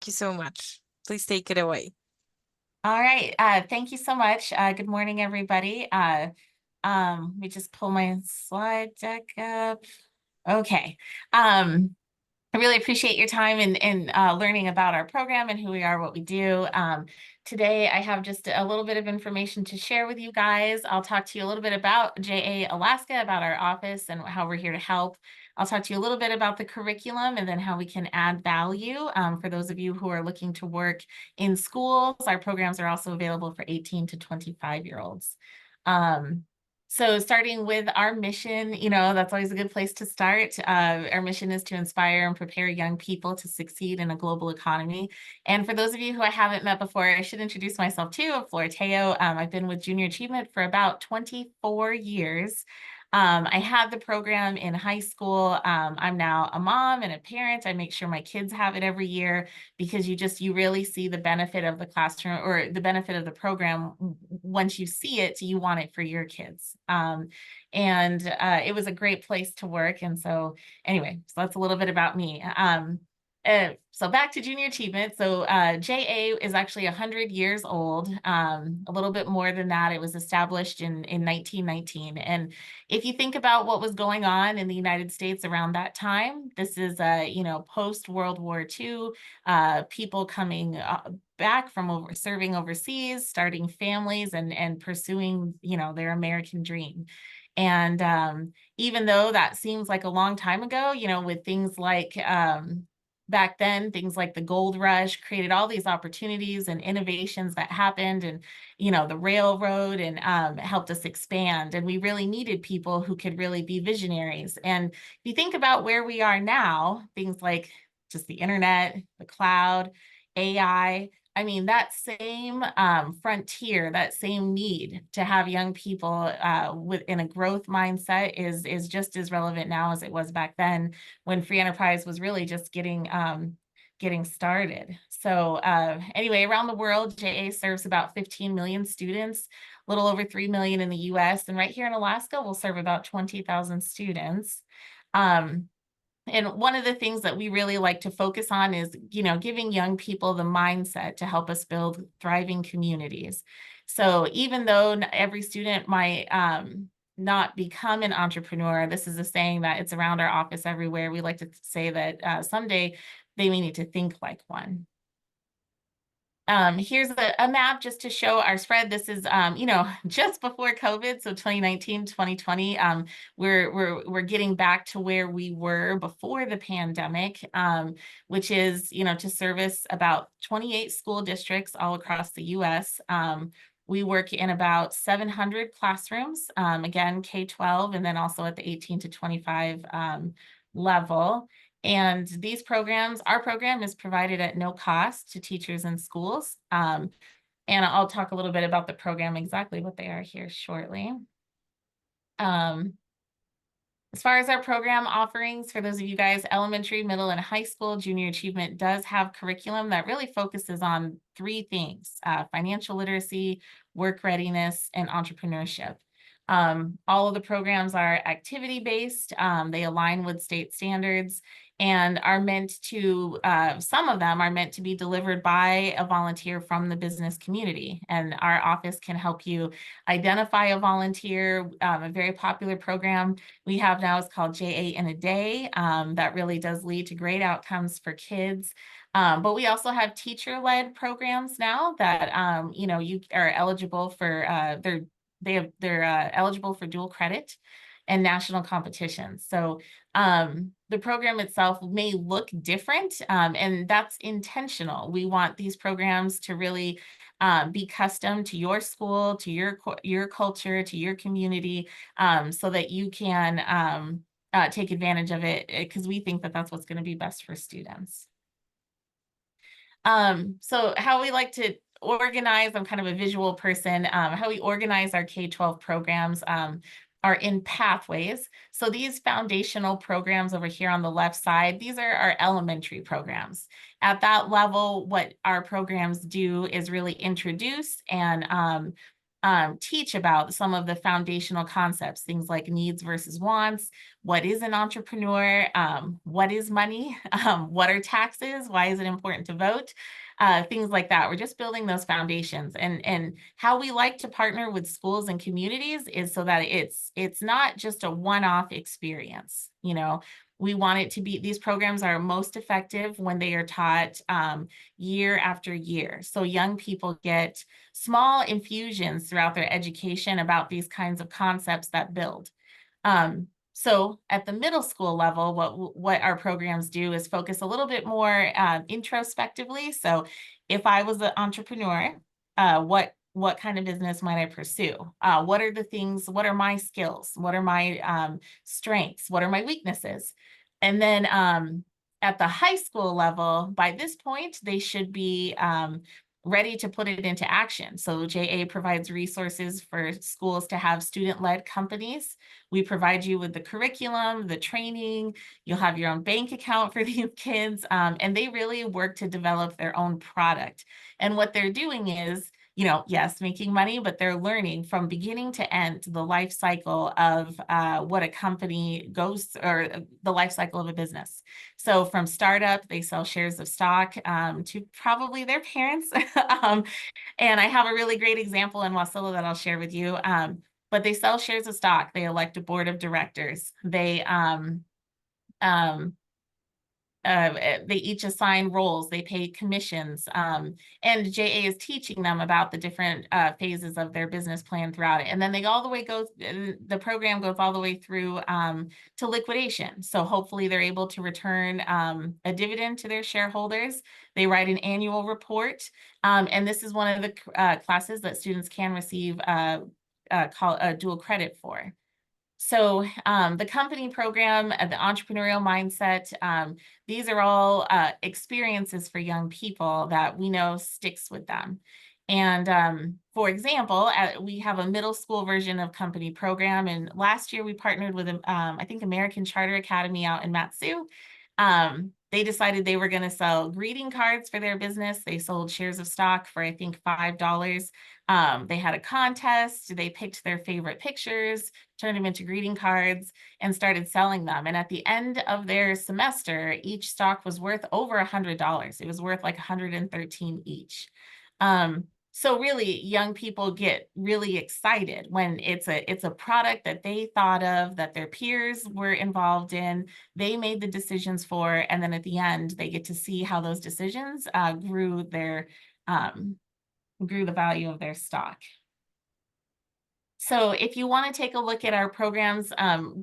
you so much. Please take it away. All right. Thank you so much. Good morning, everybody. Let me just pull my slide deck up. Okay. I really appreciate your time and learning about our program and who we are, what we do. Today, I have just a little bit of information to share with you guys. I'll talk to you a little bit about JA Alaska, about our office and how we're here to help. I'll talk to you a little bit about the curriculum and then how we can add value for those of you who are looking to work in schools. Our programs are also available for 18 to 25-year-olds. So starting with our mission, that's always a good place to start. Our mission is to inspire and prepare young people to succeed in a global economy. And for those of you who I haven't met before, I should introduce myself too. I'm Flora Teo. I've been with Junior Achievement for about 24 years. I had the program in high school. I'm now a mom and a parent. I make sure my kids have it every year because you really see the benefit of the classroom or the benefit of the program. Once you see it, you want it for your kids. And it was a great place to work. And so anyway, so that's a little bit about me. So back to Junior Achievement. So JA is actually 100 years old, a little bit more than that. It was established in 1919. And if you think about what was going on in the United States around that time, this is, post World War II, people coming back from serving overseas, starting families and pursuing, their American dream. And even though that seems like a long time ago, with things like back then, things like the gold rush created all these opportunities and innovations that happened, and the railroad, and helped us expand. And we really needed people who could really be visionaries. And if you think about where we are now, things like just the internet, the cloud, AI, I mean, that same frontier, that same need to have young people within a growth mindset is just as relevant now as it was back then, when free enterprise was really just getting started. So anyway, around the world, JA serves about 15 million students, a little over 3 million in the US. And right here in Alaska, we'll serve about 20,000 students. And one of the things that we really like to focus on is, giving young people the mindset to help us build thriving communities. So even though every student might not become an entrepreneur, this is a saying that it's around our office everywhere. We like to say that someday they may need to think like one. Here's a map just to show our spread. This is, just before COVID, so 2019, 2020. We're getting back to where we were before the pandemic, which is, to service about 28 school districts all across the U.S. We work in about 700 classrooms, again, K-12, and then also at the 18 to 25 level. And our program is provided at no cost to teachers and schools. And I'll talk a little bit about the program, exactly what they are here shortly. As far as our program offerings, for those of you guys, elementary, middle, and high school, Junior Achievement does have curriculum that really focuses on three things: financial literacy, work readiness, and entrepreneurship. All of the programs are activity-based. They align with state standards and are meant to, some of them are meant to be delivered by a volunteer from the business community. And our office can help you identify a volunteer. A very popular program we have now is called JA in a Day. That really does lead to great outcomes for kids. But we also have teacher-led programs now that, you are eligible for, they're eligible for dual credit and national competitions. So the program itself may look different, and that's intentional. We want these programs to really be custom to your school, to your culture, to your community, so that you can take advantage of it, because we think that that's what's going to be best for students. So how we like to organize, I'm kind of a visual person, how we organize our K-12 programs are in pathways. So these foundational programs over here on the left side, these are our elementary programs. At that level, what our programs do is really introduce and teach about some of the foundational concepts, things like needs versus wants, what is an entrepreneur, what is money, what are taxes, why is it important to vote, things like that. We're just building those foundations, and how we like to partner with schools and communities is so that it's not just a one-off experience. We want it to be, these programs are most effective when they are taught year after year. So young people get small infusions throughout their education about these kinds of concepts that build. So at the middle school level, what our programs do is focus a little bit more introspectively. So if I was an entrepreneur, what kind of business might I pursue? What are the things, what are my skills? What are my strengths? What are my weaknesses? And then at the high school level, by this point, they should be ready to put it into action. So JA provides resources for schools to have student-led companies. We provide you with the curriculum, the training, you'll have your own bank account for these kids, and they really work to develop their own product. And what they're doing is, yes, making money, but they're learning from beginning to end the life cycle of what a company goes, or the life cycle of a business. So from startup, they sell shares of stock to probably their parents. And I have a really great example in Wasilla that I'll share with you. But they sell shares of stock. They elect a board of directors. They each assign roles, they pay commissions, and JA is teaching them about the different phases of their business plan throughout it. And then the program goes all the way through to liquidation. So hopefully they're able to return a dividend to their shareholders. They write an annual report, and this is one of the classes that students can receive dual credit for. So the company program, the entrepreneurial mindset, these are all experiences for young people that we know sticks with them. And for example, we have a middle school version of company program. And last year we partnered with, I think, American Charter Academy out in Matsu. They decided they were going to sell greeting cards for their business. They sold shares of stock for, I think, $5. They had a contest. They picked their favorite pictures, turned them into greeting cards, and started selling them. And at the end of their semester, each stock was worth over $100. It was worth like 113 each. So really, young people get really excited when it's a product that they thought of, that their peers were involved in, they made the decisions for, and then at the end, they get to see how those decisions grew the value of their stock. So if you want to take a look at our programs,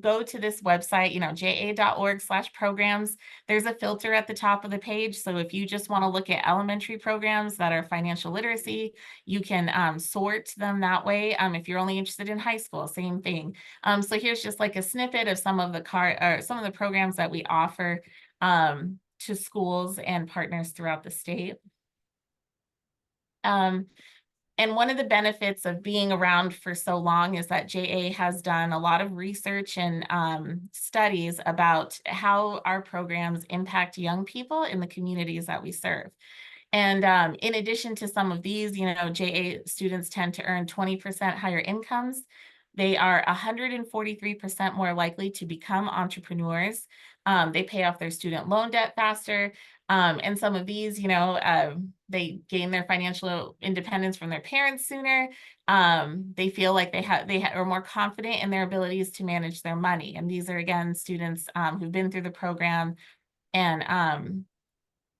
go to this website, ja.org/programs. There's a filter at the top of the page. So if you just want to look at elementary programs that are financial literacy, you can sort them that way. If you're only interested in high school, same thing. So here's just like a snippet of some of the programs that we offer to schools and partners throughout the state. And one of the benefits of being around for so long is that JA has done a lot of research and studies about how our programs impact young people in the communities that we serve. And in addition to some of these, JA students tend to earn 20% higher incomes. They are 143% more likely to become entrepreneurs. They pay off their student loan debt faster. And some of these, they gain their financial independence from their parents sooner. They feel like they are more confident in their abilities to manage their money. And these are, again, students who've been through the program and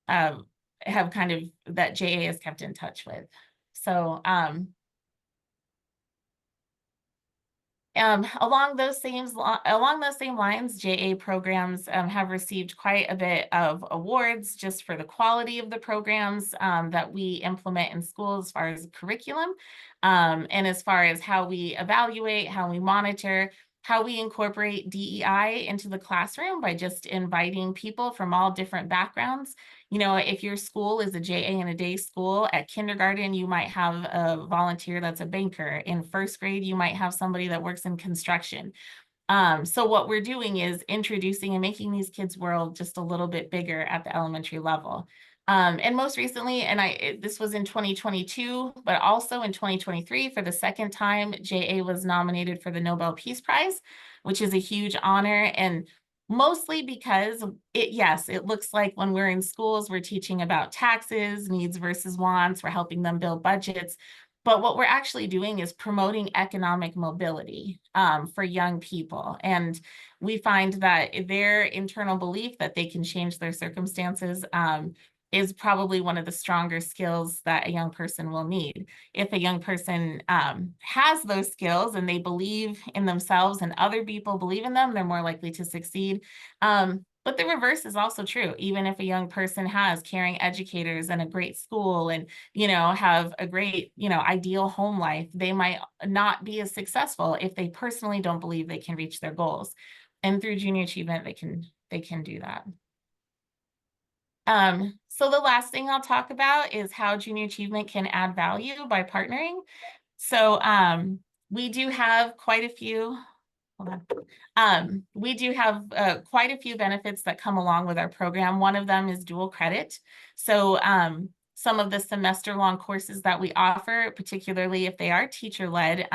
have kind of that JA is kept in touch with. So along those same lines, JA programs have received quite a bit of awards just for the quality of the programs that we implement in schools, as far as curriculum, and as far as how we evaluate, how we monitor, how we incorporate DEI into the classroom by just inviting people from all different backgrounds. If your school is a JA and a day school, at kindergarten, you might have a volunteer that's a banker. In first grade, you might have somebody that works in construction. So what we're doing is introducing and making these kids' world just a little bit bigger at the elementary level. And most recently, this was in 2022, but also in 2023, for the second time, JA was nominated for the Nobel Peace Prize, which is a huge honor. And mostly because yes, it looks like when we're in schools, we're teaching about taxes, needs versus wants, we're helping them build budgets. But what we're actually doing is promoting economic mobility for young people. And we find that their internal belief that they can change their circumstances is probably one of the stronger skills that a young person will need. If a young person has those skills and they believe in themselves and other people believe in them, they're more likely to succeed. But the reverse is also true. Even if a young person has caring educators and a great school and, have a great, ideal home life, they might not be as successful if they personally don't believe they can reach their goals. And through junior achievement, they can do that. So the last thing I'll talk about is how junior achievement can add value by partnering. So we do have quite a few, hold on. We do have quite a few benefits that come along with our program. One of them is dual credit. So some of the semester-long courses that we offer, particularly if they are teacher-led,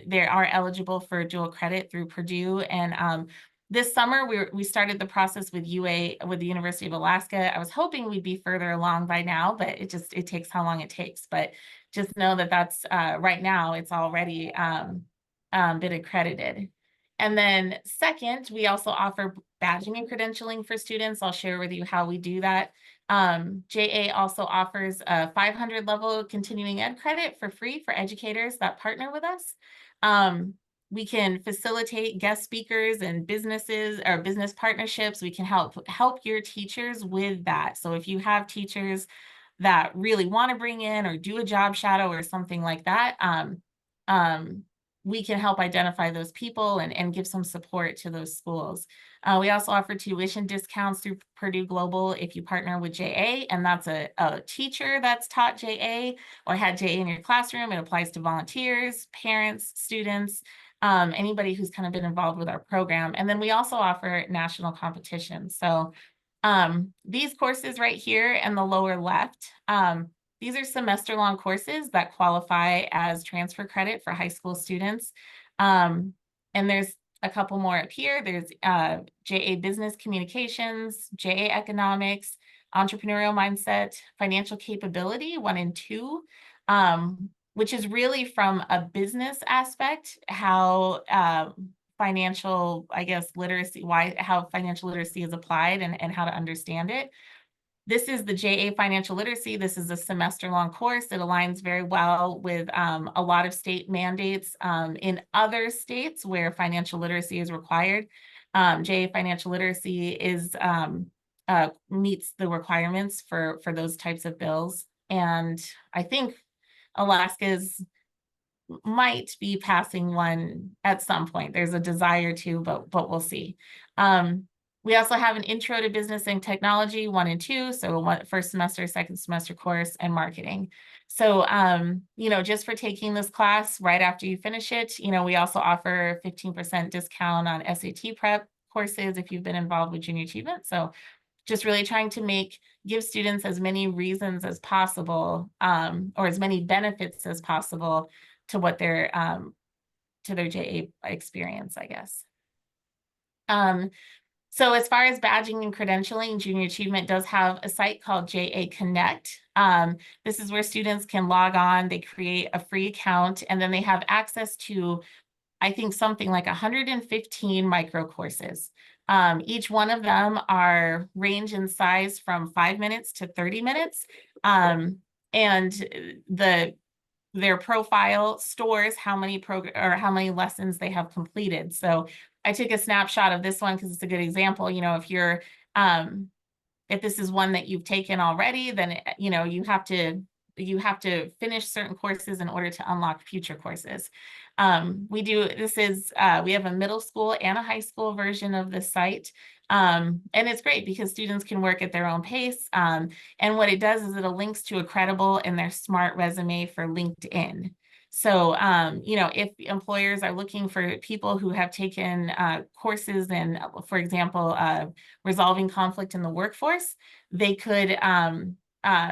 they are eligible for dual credit through Purdue. And this summer, we started the process with with the University of Alaska. I was hoping we'd be further along by now, but it takes how long it takes. But just know that that's right now, it's already been accredited. And then second, we also offer badging and credentialing for students. I'll share with you how we do that. JA also offers a 500 level continuing ed credit for free for educators that partner with us. We can facilitate guest speakers and businesses or business partnerships. We can help your teachers with that. So if you have teachers that really want to bring in or do a job shadow or something like that, we can help identify those people and give some support to those schools. We also offer tuition discounts through Purdue Global if you partner with JA, and that's a teacher that's taught JA or had JA in your classroom. It applies to volunteers, parents, students, anybody who's kind of been involved with our program. And then we also offer national competitions. So these courses right here in the lower left, these are semester-long courses that qualify as transfer credit for high school students. And there's a couple more up here. There's JA Business Communications, JA Economics, Entrepreneurial Mindset, Financial Capability 1 and 2, which is really from a business aspect, how financial, I guess, literacy, how financial literacy is applied and how to understand it. This is the JA Financial Literacy. This is a semester-long course. It aligns very well with a lot of state mandates in other states where financial literacy is required. JA Financial Literacy is meets the requirements for those types of bills. And I think Alaska's might be passing one at some point. There's a desire to, but we'll see. We also have an Intro to Business and Technology 1 and 2. So first semester, second semester course, and marketing. So, just for taking this class right after you finish it, we also offer 15% discount on SAT prep courses if you've been involved with junior achievement. So just really trying to give students as many reasons as possible, or as many benefits as possible to what their to their JA experience, I guess. So as far as badging and credentialing, Junior Achievement does have a site called JA Connect. This is where students can log on, they create a free account, and then they have access to, I think, something like 115 micro courses. Each one of them range in size from 5 minutes to 30 minutes. And their profile stores how many lessons they have completed. So I took a snapshot of this one because it's a good example. If this is one that you've taken already, then you have to finish certain courses in order to unlock future courses. We have a middle school and a high school version of this site. And it's great because students can work at their own pace. And what it does is it links to a credible in their smart resume for LinkedIn. So, if employers are looking for people who have taken courses in, for example, resolving conflict in the workforce, they could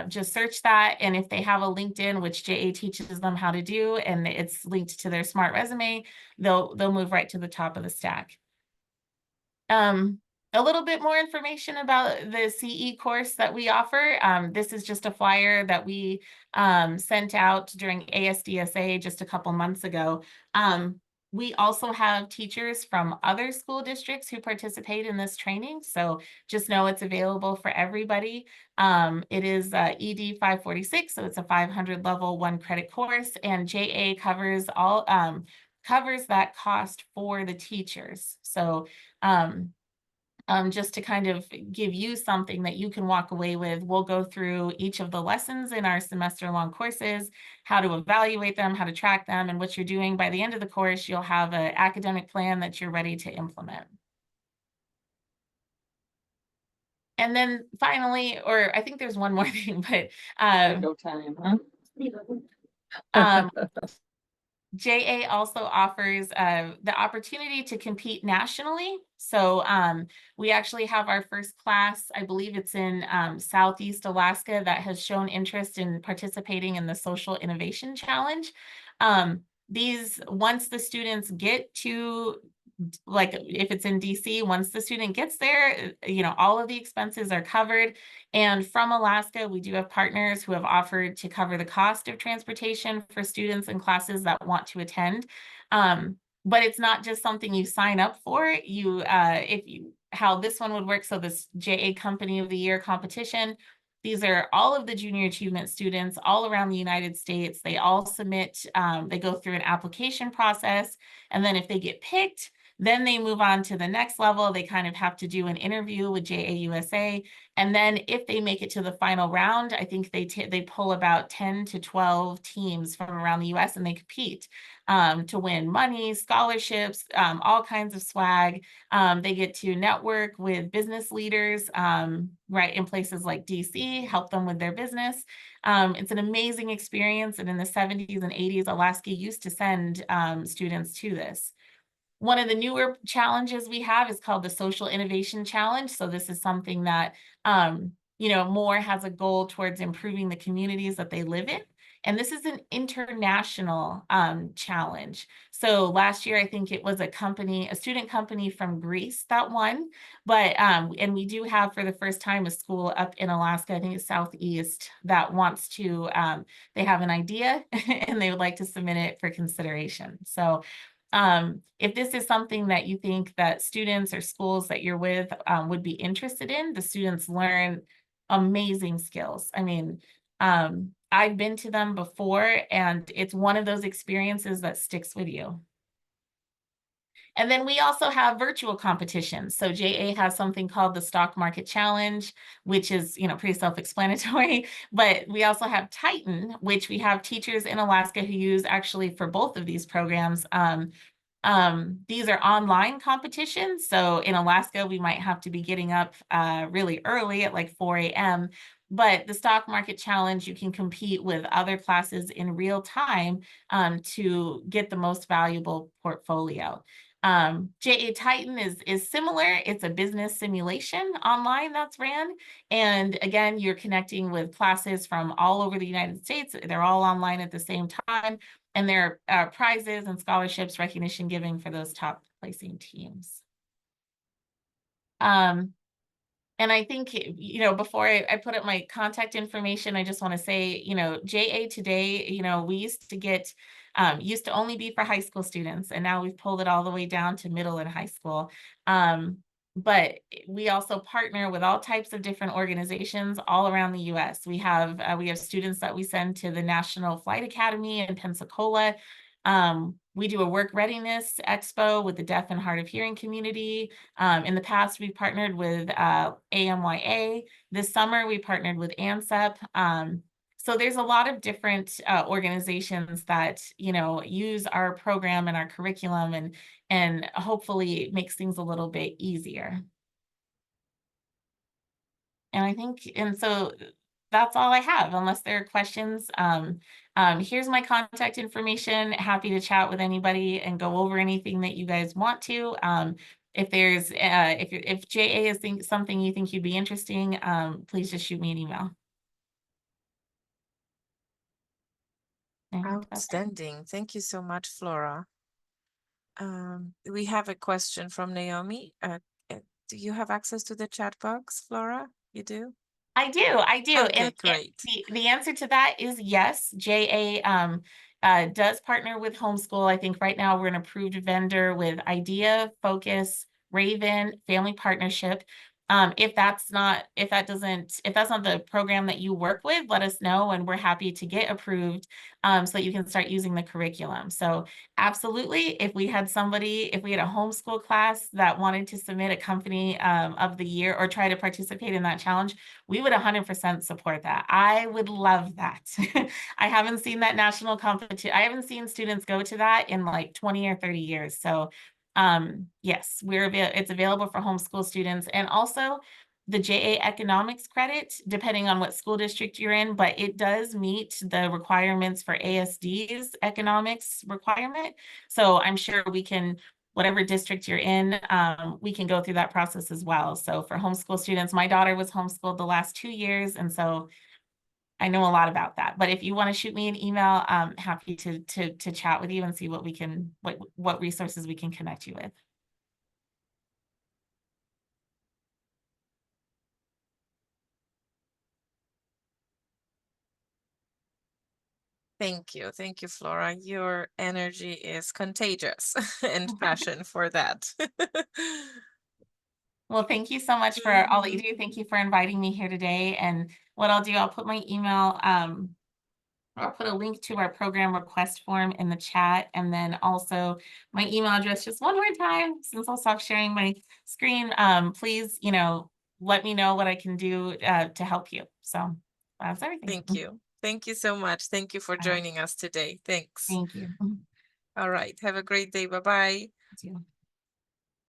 just search that. And if they have a LinkedIn, which JA teaches them how to do, and it's linked to their smart resume, they'll move right to the top of the stack. A little bit more information about the CE course that we offer. This is just a flyer that we sent out during ASDSA just a couple months ago. We also have teachers from other school districts who participate in this training, so just know it's available for everybody. It is ED 546, so it's a 500 level 1 credit course, and JA covers all covers that cost for the teachers. So just to kind of give you something that you can walk away with, we'll go through each of the lessons in our semester-long courses, how to evaluate them, how to track them, and what you're doing. By the end of the course, you'll have an academic plan that you're ready to implement. And then finally, or I think there's one more thing, but Go time, huh? um, JA also offers the opportunity to compete nationally. So we actually have our first class, I believe it's in Southeast Alaska, that has shown interest in participating in the Social Innovation Challenge. Once the students get to, like if it's in DC, once the student gets there, all of the expenses are covered. And from Alaska, we do have partners who have offered to cover the cost of transportation for students and classes that want to attend. But it's not just something you sign up for. How this one would work, so this JA Company of the Year competition, these are all of the junior achievement students all around the United States. They all submit, they go through an application process, and then if they get picked, then they move on to the next level. They kind of have to do an interview with JAUSA. And then if they make it to the final round, I think they pull about 10 to 12 teams from around the US, and they compete to win money, scholarships, all kinds of swag. They get to network with business leaders right in places like DC, help them with their business. It's an amazing experience. And in the 70s and 80s, Alaska used to send students to this. One of the newer challenges we have is called the Social Innovation Challenge. So this is something that, more has a goal towards improving the communities that they live in. And this is an international challenge. So last year, I think it was a student company from Greece that won. But, and we do have for the first time a school up in Alaska, I think it's Southeast, that wants to, they have an idea and they would like to submit it for consideration. So if this is something that you think that students or schools that you're with would be interested in, the students learn amazing skills. I mean, I've been to them before, and it's one of those experiences that sticks with you. And then we also have virtual competitions. So JA has something called the Stock Market Challenge, which is, pretty self-explanatory. But we also have Titan, which we have teachers in Alaska who use actually for both of these programs. These are online competitions. So in Alaska, we might have to be getting up really early at like 4 a.m. But the Stock Market Challenge, you can compete with other classes in real time to get the most valuable portfolio. JA Titan is similar. It's a business simulation online that's ran. And again, you're connecting with classes from all over the United States. They're all online at the same time. And there are prizes and scholarships, recognition giving for those top placing teams. And I think, before I put up my contact information, I just want to say, JA today, we used to only be for high school students, and now we've pulled it all the way down to middle and high school. But we also partner with all types of different organizations all around the US. We have students that we send to the National Flight Academy in Pensacola. We do a work readiness expo with the deaf and hard of hearing community. In the past, we partnered with AMYA. This summer, we partnered with ANSEP. So there's a lot of different organizations that, use our program and our curriculum and hopefully it makes things a little bit easier. And so that's all I have, unless there are questions. Here's my contact information. Happy to chat with anybody and go over anything that you guys want to. If JA is something you think you'd be interesting, please just shoot me an email. Outstanding. Thank you so much, Flora. We have a question from Naomi. Do you have access to the chat box, Flora? You do? I do. Okay, And great. the answer to that is yes. JA does partner with Homeschool. I think right now we're an approved vendor with Idea, Focus, Raven, Family Partnership. If that's not the program that you work with, let us know and we're happy to get approved so that you can start using the curriculum. So absolutely, if we had a homeschool class that wanted to submit a company of the year or try to participate in that challenge, we would 100% support that. I would love that. I haven't seen that national competition. I haven't seen students go to that in like 20 or 30 years. So yes, it's available for homeschool students, and also the JA economics credit, depending on what school district you're in, but it does meet the requirements for ASD's economics requirement. So I'm sure whatever district you're in, we can go through that process as well. So for homeschool students, my daughter was homeschooled the last 2 years, and so I know a lot about that. But if you want to shoot me an email, I'm happy to chat with you and see what resources we can connect you with. Thank you. Thank you, Flora. Your energy is contagious and passion for that. Well, thank you so much for all that you do. Thank you for inviting me here today. And what I'll do, I'll put my email, I'll put a link to our program request form in the chat, and then also my email address just one more time, since I'll stop sharing my screen. Please, let me know what I can do to help you. So that's everything. Thank you. Thank you so much. Thank you for joining us today. Thanks. Thank you. All right. Have a great day. Bye-bye. Thank you.